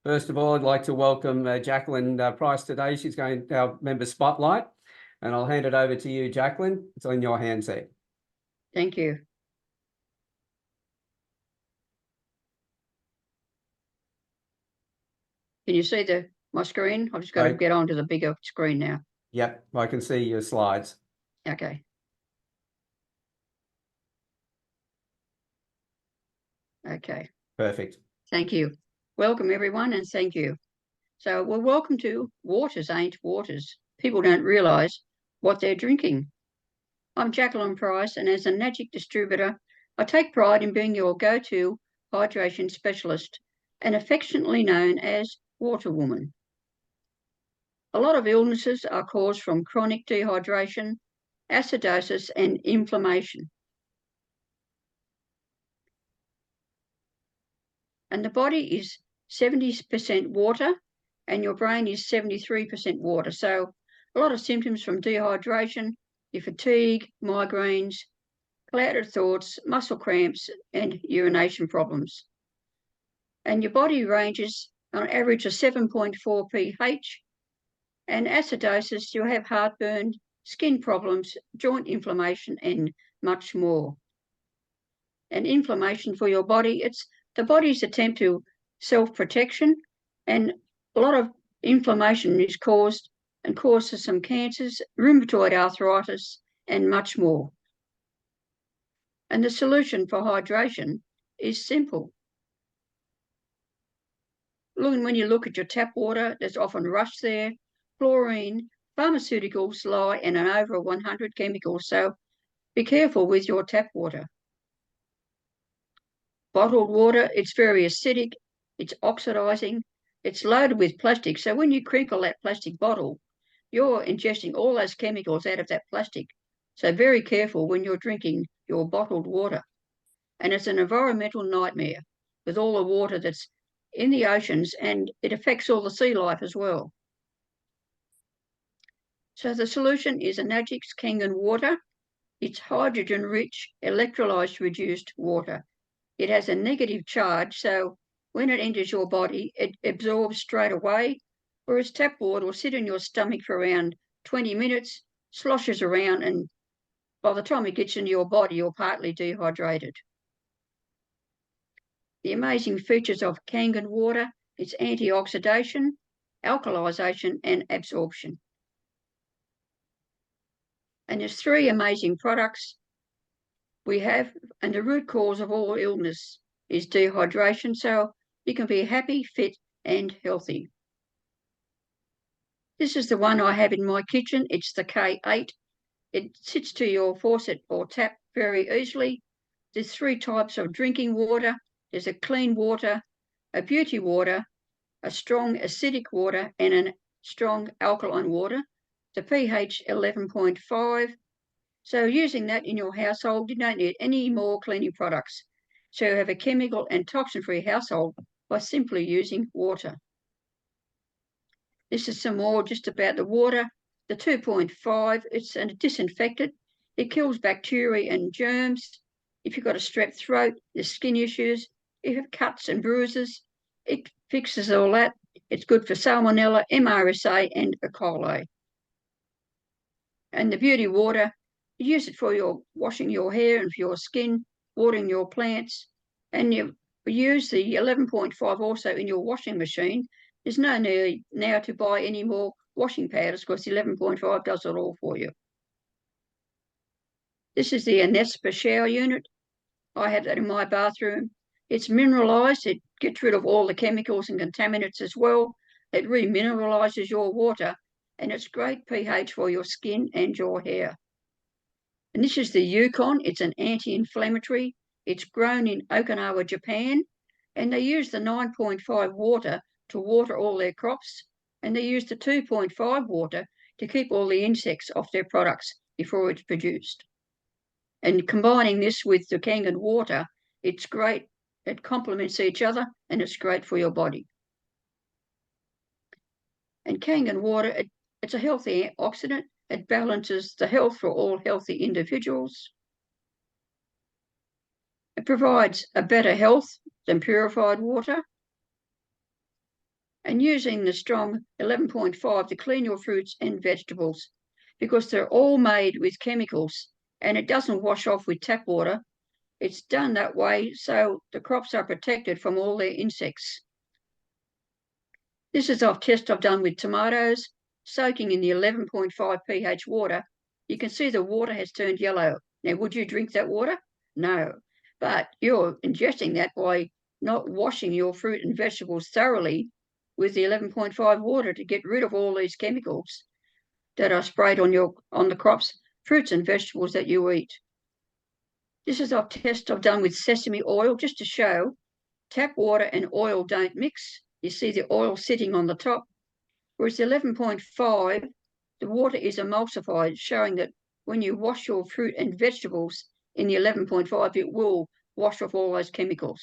First of all, I'd like to welcome Jacalyn Price today. She's going to our member spotlight, and I'll hand it over to you, Jacalyn. It's in your hands there. Thank you. Can you see my screen? I've just got to get onto the bigger screen now. Yep, I can see your slides. Okay. Okay. Perfect. Thank you. Welcome, everyone, and thank you. So, well, welcome to Waters Ain't Waters. People don't realise what they're drinking. I'm Jacalyn Price, and as a NAGIC distributor, I take pride in being your go-to hydration specialist and affectionately known as Water Woman. A lot of illnesses are caused from chronic dehydration, acidosis, and inflammation. And the body is 70% water and your brain is 73% water. So a lot of symptoms from dehydration, your fatigue, migraines, clouded thoughts, muscle cramps, and urination problems. And your body ranges on average of 7.4 pH. And acidosis, you'll have heartburn, skin problems, joint inflammation, and much more. And inflammation for your body, it's the body's attempt to self-protection, and a lot of inflammation is caused and causes some cancers, rheumatoid arthritis, and much more. And the solution for hydration is simple. When you look at your tap water, there's often rust there, chlorine, pharmaceuticals lie, and an over 100 chemicals. So be careful with your tap water. Bottled water, it's very acidic, it's oxidizing, it's loaded with plastic. So when you crinkle that plastic bottle, you're ingesting all those chemicals out of that plastic. So very careful when you're drinking your bottled water. And it's an environmental nightmare with all the water that's in the oceans, and it affects all the sea life as well. So the solution is a NAGIC's Kangen water. It's hydrogen-rich, electrolyzed reduced water. It has a negative charge, so when it enters your body, it absorbs straight away, whereas tap water will sit in your stomach for around 20 minutes, sloshes around, and by the time it gets into your body, you're partly dehydrated. The amazing features of Kangen water, it's antioxidation, alkalization, and absorption. And there's 3 amazing products we have, and the root cause of all illness is dehydration, so you can be happy, fit, and healthy. This is the one I have in my kitchen. It's the K8. It sits to your faucet or tap very easily. There's 3 types of drinking water. There's a clean water, a beauty water, a strong acidic water, and a strong alkaline water. The pH 11.5. So using that in your household, you don't need any more cleaning products. So you have a chemical and toxin-free household by simply using water. This is some more just about the water. The 2.5, it's a disinfectant. It kills bacteria and germs. If you've got a strep throat, there's skin issues, you have cuts and bruises, it fixes all that. It's good for salmonella, MRSA, and E. coli. And the beauty water, you use it for your washing your hair and for your skin, watering your plants, and you use the 11.5 also in your washing machine. There's no need now to buy any more washing powders because the 11.5 does it all for you. This is the Anespa shower unit. I have that in my bathroom. It's mineralised. It gets rid of all the chemicals and contaminants as well. It remineralises your water, and it's great pH for your skin and your hair. And this is the Yukon. It's an anti-inflammatory. It's grown in Okinawa, Japan, and they use the 9.5 water to water all their crops, and they use the 2.5 water to keep all the insects off their products before it's produced. And combining this with the Kangen water, it's great. It complements each other, and it's great for your body. And Kangen water, it's a healthy antioxidant. It balances the health for all healthy individuals. It provides a better health than purified water. and using the strong 11.5 to clean your fruits and vegetables, because they're all made with chemicals and it doesn't wash off with tap water. It's done that way so the crops are protected from all their insects. This is a test I've done with tomatoes, soaking in the 11.5 pH water. You can see the water has turned yellow. Now, would you drink that water? No, but you're ingesting that by not washing your fruit and vegetables thoroughly with the 11.5 water to get rid of all these chemicals that are sprayed on the crops, fruits and vegetables that you eat. This is a test I've done with sesame oil just to show tap water and oil don't mix. You see the oil sitting on the top, whereas the 11.5, the water is emulsified, showing that when you wash your fruit and vegetables in the 11.5, it will wash off all those chemicals.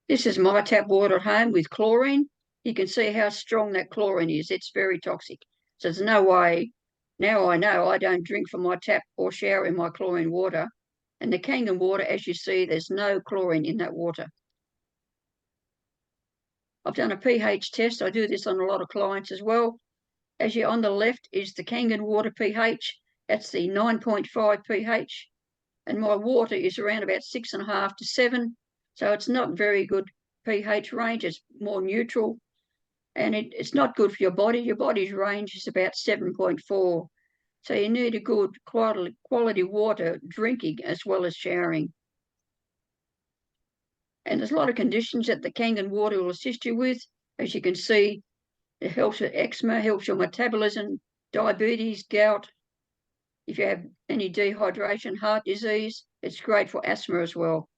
This is my tap water at home with chlorine. You can see how strong that chlorine is. It's very toxic. So there's no way. Now I know I don't drink from my tap or shower in my chlorine water. And the Kangen water, as you see, there's no chlorine in that water. I've done a pH test. I do this on a lot of clients as well. As you're on the left is the Kangen water pH. That's the 9.5 pH. And my water is around about 6.5 to 7. So it's not very good pH range. It's more neutral. And it's not good for your body. Your body's range is about 7.4. So you need a good quality water drinking as well as showering. And there's a lot of conditions that the Kangen water will assist you with. As you can see, it helps with eczema, helps your metabolism, diabetes, gout. If you have any dehydration, heart disease, it's great for asthma as well.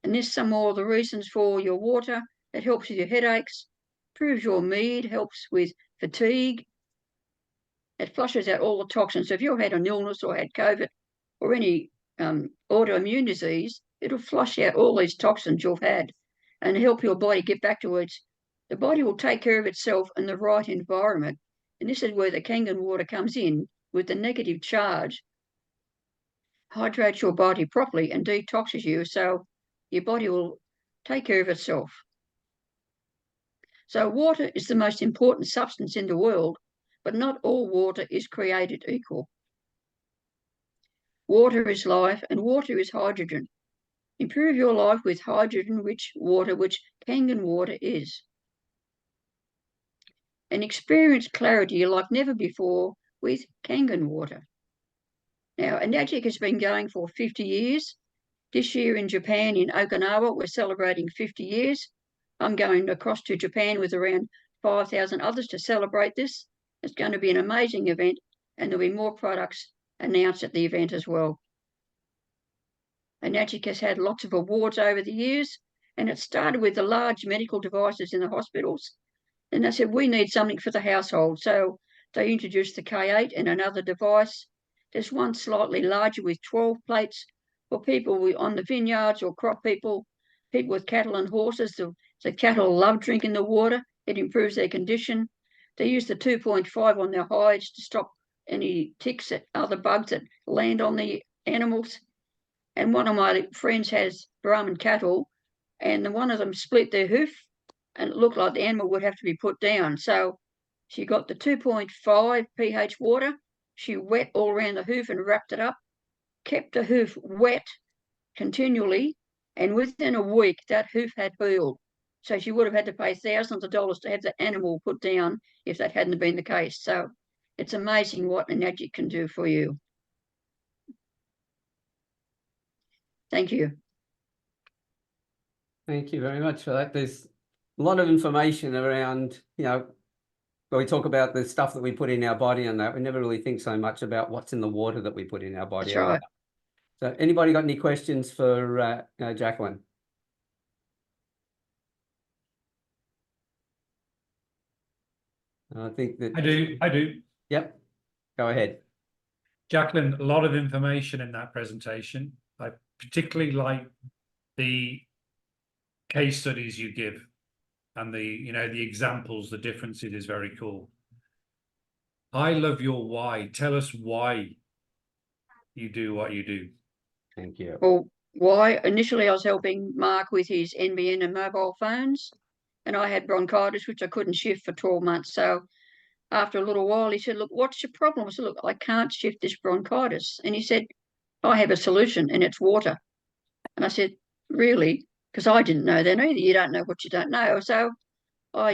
And there's some more of the reasons for your water. It helps with your headaches, improves your mood, helps with fatigue. It flushes out all the toxins. So if you've had an illness or had COVID or any autoimmune disease, it'll flush out all these toxins you've had and help your body get back to its. The body will take care of itself in the right environment. And this is where the Kangen water comes in with the negative charge, hydrates your body properly and detoxes you so your body will take care of itself. So water is the most important substance in the world, but not all water is created equal. Water is life and water is hydrogen. Improve your life with hydrogen-rich water, which Kangen water is. And experience clarity like never before with Kangen water. Now, Enagic has been going for 50 years. This year in Japan, in Okinawa, we're celebrating 50 years. I'm going across to Japan with around 5,000 others to celebrate this. It's going to be an amazing event, and there'll be more products announced at the event as well. Enagic has had lots of awards over the years, and it started with the large medical devices in the hospitals. And they said, we need something for the household. So they introduced the K8 and another device. There's one slightly larger with 12 plates for people on the vineyards or crop people with cattle and horses. The cattle love drinking the water. It improves their condition. They use the 2.5 on their hides to stop any ticks and other bugs that land on the animals. And one of my friends has Brahman cattle, and one of them split their hoof, and it looked like the animal would have to be put down. So she got the 2.5 pH water. She wet all around the hoof and wrapped it up, kept the hoof wet continually, and within a week, that hoof had healed. So she would have had to pay thousands of dollars to have the animal put down if that hadn't been the case. So it's amazing what Enagic can do for you. Thank you. Thank you very much for that. There's a lot of information around, when we talk about the stuff that we put in our body and that, we never really think so much about what's in the water that we put in our body. That's right. So anybody got any questions for Jacalyn? I think that... I do. Yep, go ahead. Jacalyn, a lot of information in that presentation. I particularly like the case studies you give and the examples, the differences is very cool. I love your why. Tell us why you do what you do. Thank you. Well, Why? Initially, I was helping Mark with his NBN and mobile phones, and I had bronchitis, which I couldn't shift for 12 months. So after a little while, he said, "Look, what's your problem?" I said, "Look, I can't shift this bronchitis." And he said, "I have a solution, and it's water." And I said, "Really?" Because I didn't know then either. You don't know what you don't know. So I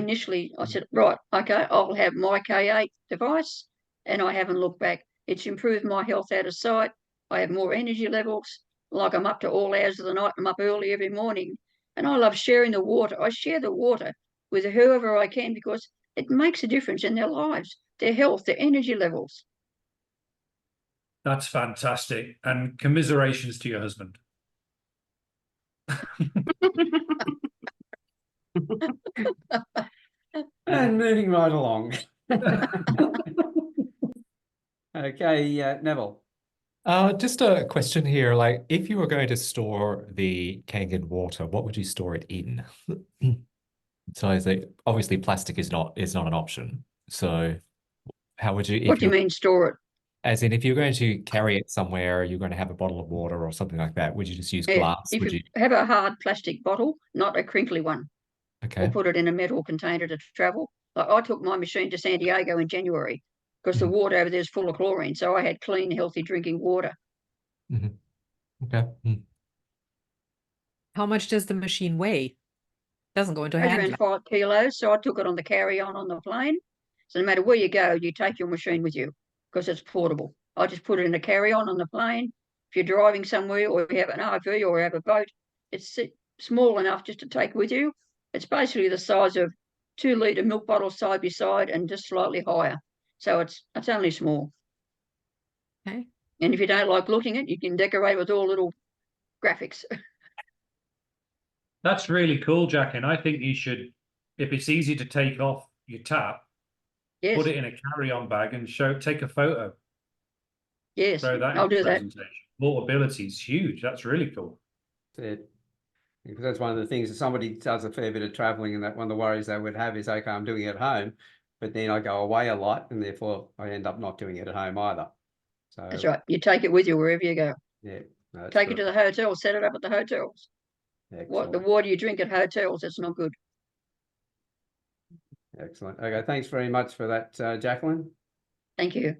said, "Right, okay, I'll have my K8 device," and I haven't looked back. It's improved my health out of sight. I have more energy levels. Like I'm up to all hours of the night. I'm up early every morning, and I love sharing the water. I share the water with whoever I can because it makes a difference in their lives, their health, their energy levels. That's fantastic. And commiserations to your husband. And moving right along. Okay, Neville. Just a question here. Like, if you were going to store the Kangen water, what would you store it in? So is it obviously plastic is not an option. So how would you, What if do you you, mean store it? as in if you're going to carry it somewhere, you're going to have a bottle of water or something like that, would you just use glass? If Would you you? have a hard plastic bottle, not a crinkly one, or Okay. put it in a metal container to travel. Like I took my machine to San Diego in January because the Mhm. water over there is full of chlorine. So I had clean, healthy drinking water. Mhm. Okay. Mm. How much does the machine weigh? Doesn't go into a Weighs hand. around 5 kilos. So I took it on the carry-on on the plane. So no matter where you go, you take your machine with you because it's portable. I just put it in a carry-on the plane. If you're driving somewhere or you have an RV or have a boat, it's small enough just to take with you. It's basically the size of 2-litre milk bottles side by side and just slightly higher. So it's only small. Okay. And if you don't like looking at it, you can decorate with all little graphics. That's really cool, Jack. And I think you should, if it's easy to take off your tap, Yes, put it in a carry-on bag and take a photo. yes, Throw that in I'll the do that. presentation. Portability is huge. That's really cool. That's it. Because that's one of the things, if somebody does a fair bit of traveling, and that one of the worries they would have is, okay, I'm doing it at home, but then I go away a lot and therefore I end up not doing it at home either. So That's right. You take it with you wherever you go. yeah, no, that's Take it great. to the hotel, set it up at the hotels. What the Excellent. water you drink at hotels, it's not good. Excellent. Okay, thanks very much for that, Jacalyn. Thank you.